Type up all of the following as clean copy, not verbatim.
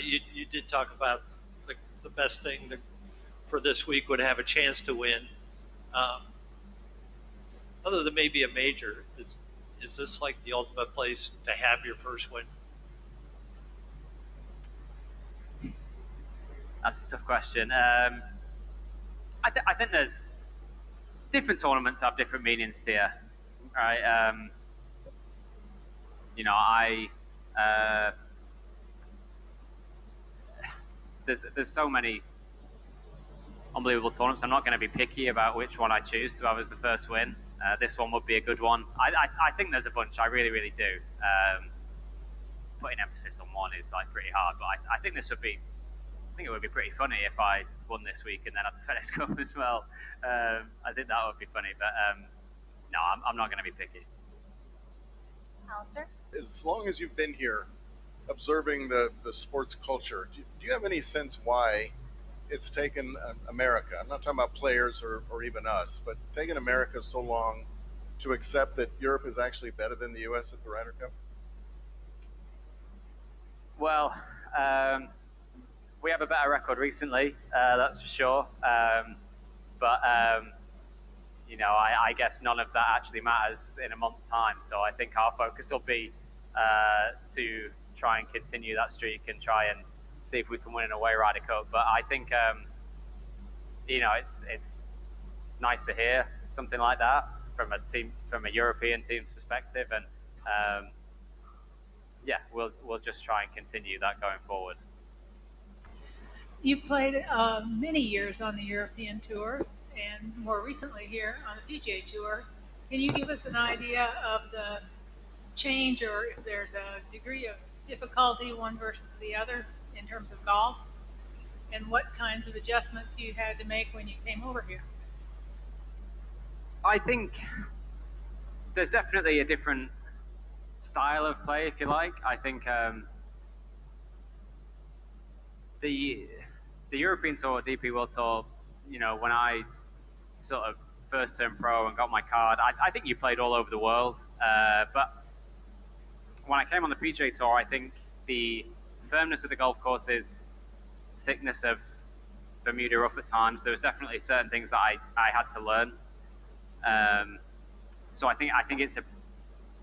You did talk about the best thing for this week would have a chance to win. Um, Other than maybe a major, is this like the ultimate place to have your first win? That's a tough question. I think there's different tournaments have different meanings to you, right? You know, uh, there's so many unbelievable tournaments. I'm not going to be picky about which one I choose to have as the first win. This one would be a good one. I think there's a bunch. I really, really do. Putting emphasis on one is like pretty hard, but I think this would be. I think it would be pretty funny if I won this week and then had the FedEx Cup as well. I think that would be funny, but no, I'm not going to be picky. Alistair? As long as you've been here, observing the sports culture, do you have any sense why it's taken America, I'm not talking about players or even us, but taken America so long to accept that Europe is actually better than the U.S. at the Ryder Cup? Well, we have a better record recently, that's for sure. But you know, I guess none of that actually matters in a month's time. So I think our focus will be to try and continue that streak and try and see if we can win an away Ryder Cup. But I think you know, it's nice to hear something like that from a European team's perspective, and yeah, we'll just try and continue that going forward. You played many years on the European Tour and more recently here on the PGA Tour. Can you give us an idea of the change, or if there's a degree of difficulty one versus the other in terms of golf, and what kinds of adjustments you had to make when you came over here? I think there's definitely a different style of play, if you like. I think the European Tour, DP World Tour, you know, when I sort of first turned pro and got my card, I think you played all over the world. But when I came on the PGA Tour, I think the firmness of the golf courses, thickness of Bermuda rough at times, there was definitely certain things that I had to learn. So I think it's a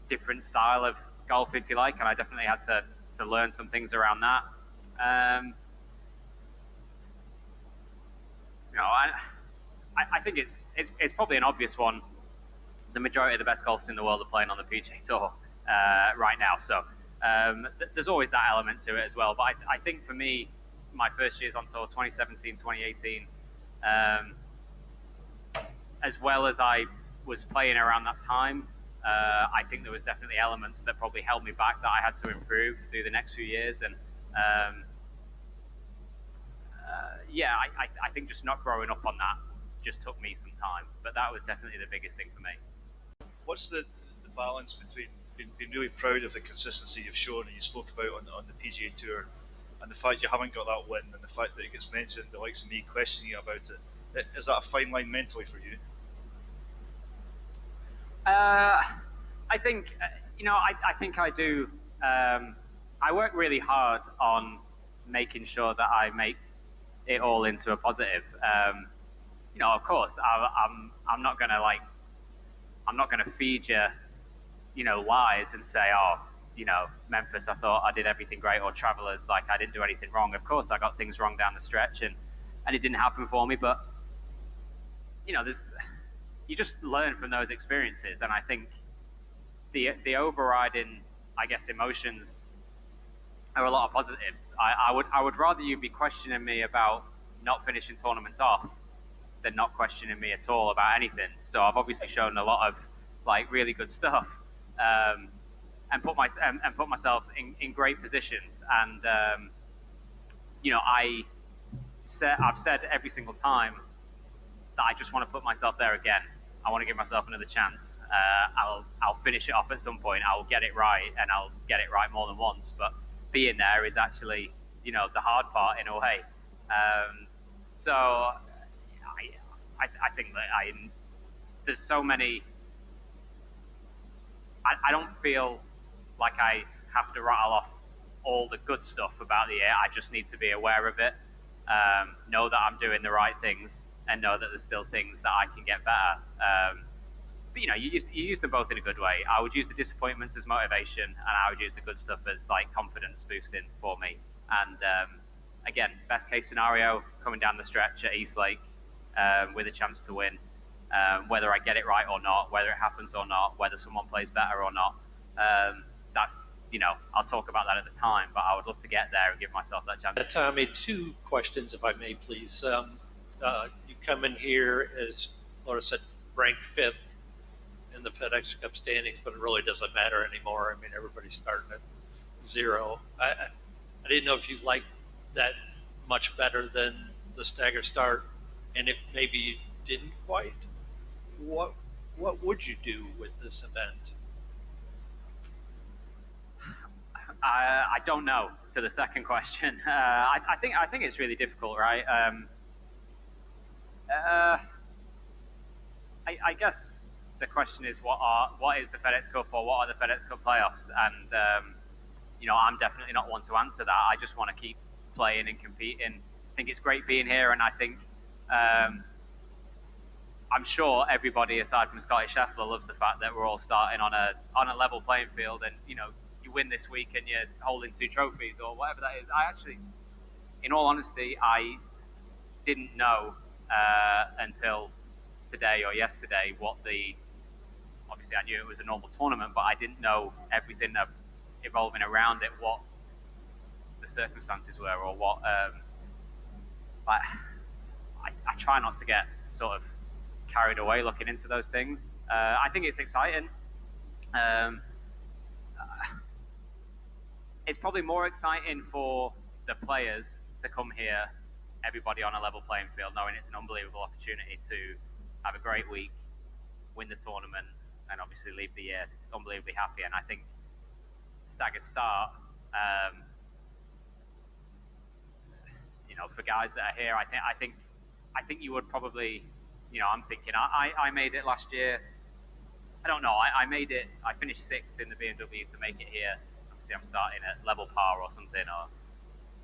different style of golf, if you like, and I definitely had to learn some things around that. You know, I think it's probably an obvious one. The majority of the best golfers in the world are playing on the PGA Tour right now, so there's always that element to it as well. But I think for me, my first years on tour, 2017, 2018, as well as I was playing around that time, I think there was definitely elements that probably held me back that I had to improve through the next few years. And yeah, I think just not growing up on that just took me some time. But that was definitely the biggest thing for me. What's the balance between being really proud of the consistency you've shown and you spoke about on the PGA Tour, and the fact you haven't got that win, and the fact that it gets mentioned, the likes of me questioning you about it? Is that a fine line mentally for you? I think, you know, I think I do. I work really hard on making sure that I make it all into a positive. You know, of course, I'm not gonna feed you, you know, lies and say, oh, you know, Memphis, I thought I did everything great, or Travelers, like I didn't do anything wrong. Of course, I got things wrong down the stretch, and it didn't happen for me. But you know, you just learn from those experiences, and I think the overriding, I guess, emotions are a lot of positives. I would rather you be questioning me about not finishing tournaments off than not questioning me at all about anything. So I've obviously shown a lot of like really good stuff, and put myself in great positions. And you know, I've said every single time that I just want to put myself there again. I want to give myself another chance. I'll finish it off at some point. I'll get it right, and I'll get it right more than once. But being there is actually, you know, the hard part in a way. So I think that there's so many. I don't feel like I have to rattle off all the good stuff about the year. I just need to be aware of it, know that I'm doing the right things, and know that there's still things that I can get better. But you use them both in a good way. I would use the disappointments as motivation, and I would use the good stuff as like confidence boosting for me. And again, best case scenario, coming down the stretch at East Lake with a chance to win. Whether I get it right or not, whether it happens or not, whether someone plays better or not, that's, I'll talk about that at the time, but I would love to get there and give myself that chance. Tommy, two questions, if I may, please. You come in here, as Laura said, ranked fifth in the FedEx Cup standings, but it really doesn't matter anymore. I mean, everybody's starting at 0. I didn't know if you liked that much better than the stagger start, and if maybe you didn't quite, what would you do with this event? I don't know. To the second question, I think it's really difficult, right? I guess the question is what is the FedEx Cup, or what are the FedEx Cup playoffs? And I'm definitely not one to answer that. I just want to keep playing and competing. I think it's great being here, and I think I'm sure everybody aside from Scotty Scheffler loves the fact that we're all starting on a level playing field, and you win this week and you're holding 2 trophies or whatever that is. I actually, in all honesty, I didn't know until today or yesterday obviously I knew it was a normal tournament, but I didn't know everything evolving around it, what the circumstances were, or what, I try not to get sort of carried away looking into those things. I think it's exciting. It's probably more exciting for the players to come here, everybody on a level playing field, knowing it's an unbelievable opportunity to have a great week, win the tournament, and obviously leave the year unbelievably happy. And I think staggered start, for guys that are here, I think you would probably, I'm thinking I made it last year. I don't know. I made it. I finished 6th in the BMW to make it here. Obviously, I'm starting at level par or something, or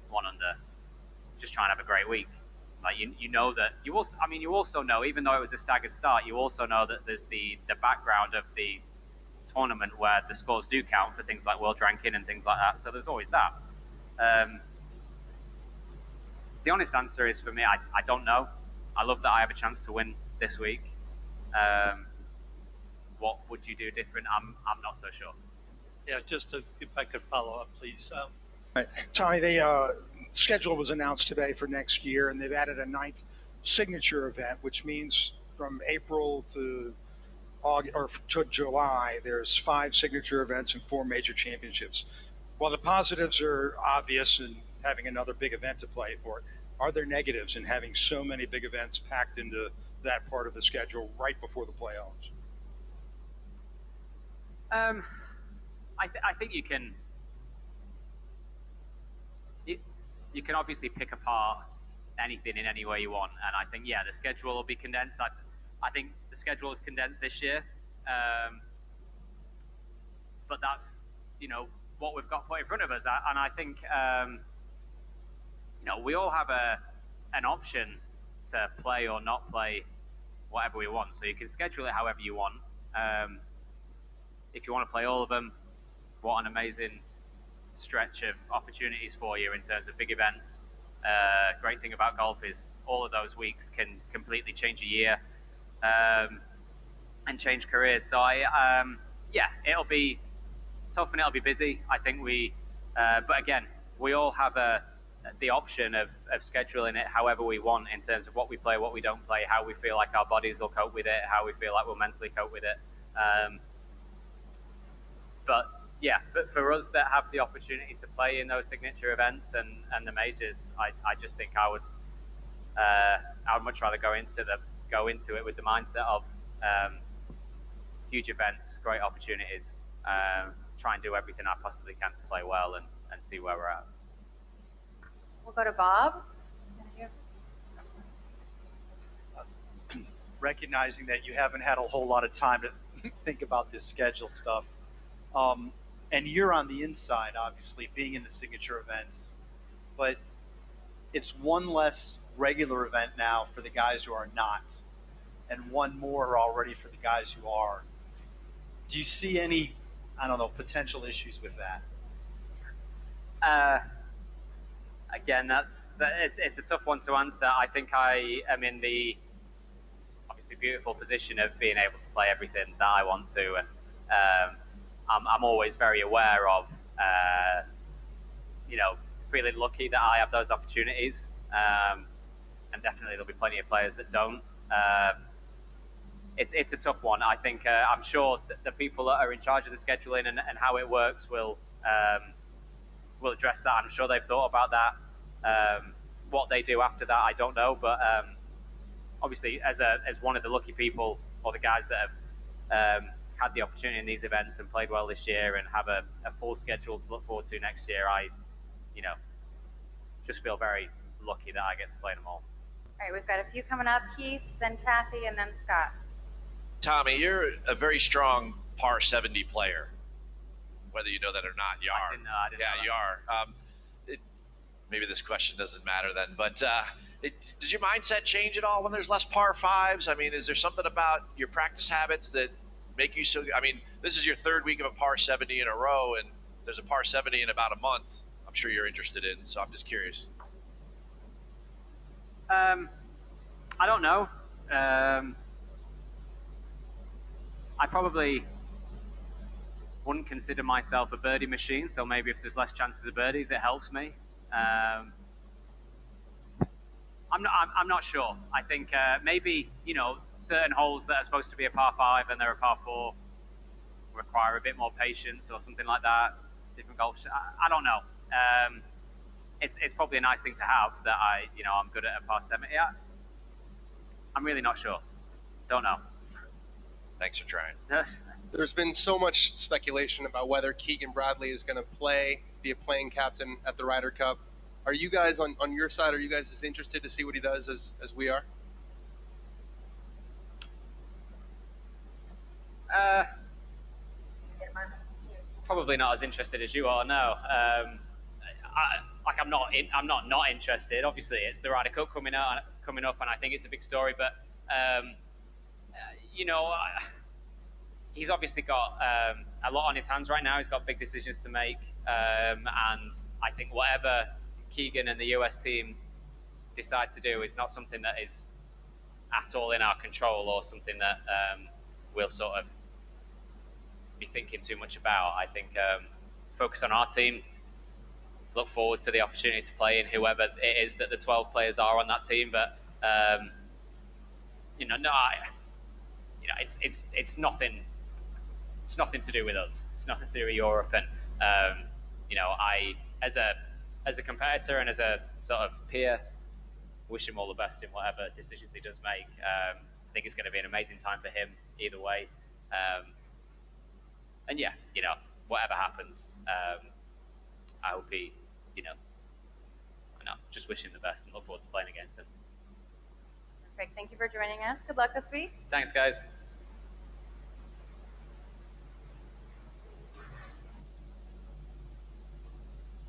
1 under. Just trying to have a great week. Like you know that you also know, even though it was a staggered start, you also know that there's the background of the tournament where the scores do count for things like world ranking and things like that. So there's always that. The honest answer is, for me, I don't know. I love that I have a chance to win this week. What would you do different? I'm not so sure. Yeah, if I could follow up, please. Right. Tommy, the schedule was announced today for next year, and they've added a 9th signature event, which means from April to August, or to July, there's 5 signature events and 4 major championships. While the positives are obvious in having another big event to play for, are there negatives in having so many big events packed into that part of the schedule right before the playoffs? I think you can obviously pick apart anything in any way you want, and I think the schedule will be condensed. I think the schedule is condensed this year, but that's what we've got put in front of us, and I think we all have an option to play or not play whatever we want. So you can schedule it however you want. If you want to play all of them, what an amazing stretch of opportunities for you in terms of big events. Great thing about golf is all of those weeks can completely change a year and change careers. So it'll be tough and it'll be busy. I think but again, we all have the option of scheduling it however we want in terms of what we play, what we don't play, how we feel like our bodies will cope with it, how we feel like we'll mentally cope with it. But for us that have the opportunity to play in those signature events and the majors, I just think I would much rather go into it with the mindset of huge events, great opportunities, try and do everything I possibly can to play well and see where we're at. We'll go to Bob. Recognizing that you haven't had a whole lot of time to think about this schedule stuff, and you're on the inside, obviously, being in the signature events, but it's one less regular event now for the guys who are not, and one more already for the guys who are. Do you see any, I don't know, potential issues with that? Again, it's a tough one to answer. I think I am in the obviously beautiful position of being able to play everything that I want to, and I'm always very aware of, feeling lucky that I have those opportunities, and definitely there'll be plenty of players that don't. It's a tough one. I think I'm sure that the people that are in charge of the scheduling and how it works will address that. I'm sure they've thought about that. What they do after that, I don't know. But obviously, as one of the lucky people, or the guys that have had the opportunity in these events and played well this year and have a full schedule to look forward to next year, I just feel very lucky that I get to play them all. All right, we've got a few coming up. Keith, then Kathy, and then Scott. Tommy, you're a very strong par 70 player. Whether you know that or not, you are. I didn't know you are. Maybe this question doesn't matter then, but does your mindset change at all when there's less par fives? I mean, is there something about your practice habits that make you so? I mean, this is your third week of a par 70 in a row, and there's a par 70 in about a month. I'm sure you're interested in, so I'm just curious. I don't know. I probably wouldn't consider myself a birdie machine, so maybe if there's less chances of birdies, it helps me. I'm not sure. I think maybe certain holes that are supposed to be a par 5 and they're a par 4 require a bit more patience or something like that. Different golf. I don't know. It's probably a nice thing to have that I'm good at a par 70. I'm really not sure. Don't know. Thanks for trying. There's been so much speculation about whether Keegan Bradley is going to be a playing captain at the Ryder Cup. Are you guys on your side? Are you guys as interested to see what he does as we are? Probably not as interested as you are. No. I'm not interested. Obviously, it's the Ryder Cup coming up, and I think it's a big story. But he's obviously got a lot on his hands right now. He's got big decisions to make, and I think whatever Keegan and the US team decide to do is not something that is at all in our control, or something that we'll sort of be thinking too much about. I think focus on our team, look forward to the opportunity to play in whoever it is that the 12 players are on that team. But it's nothing. It's nothing to do with us. It's nothing to do with Europe. And I, as a competitor and as a sort of peer, wish him all the best in whatever decisions he does make. I think it's going to be an amazing time for him either way. And yeah, whatever happens, I hope he, just wish him the best and look forward to playing against him. Perfect. Thank you for joining us. Good luck this week. Thanks, guys.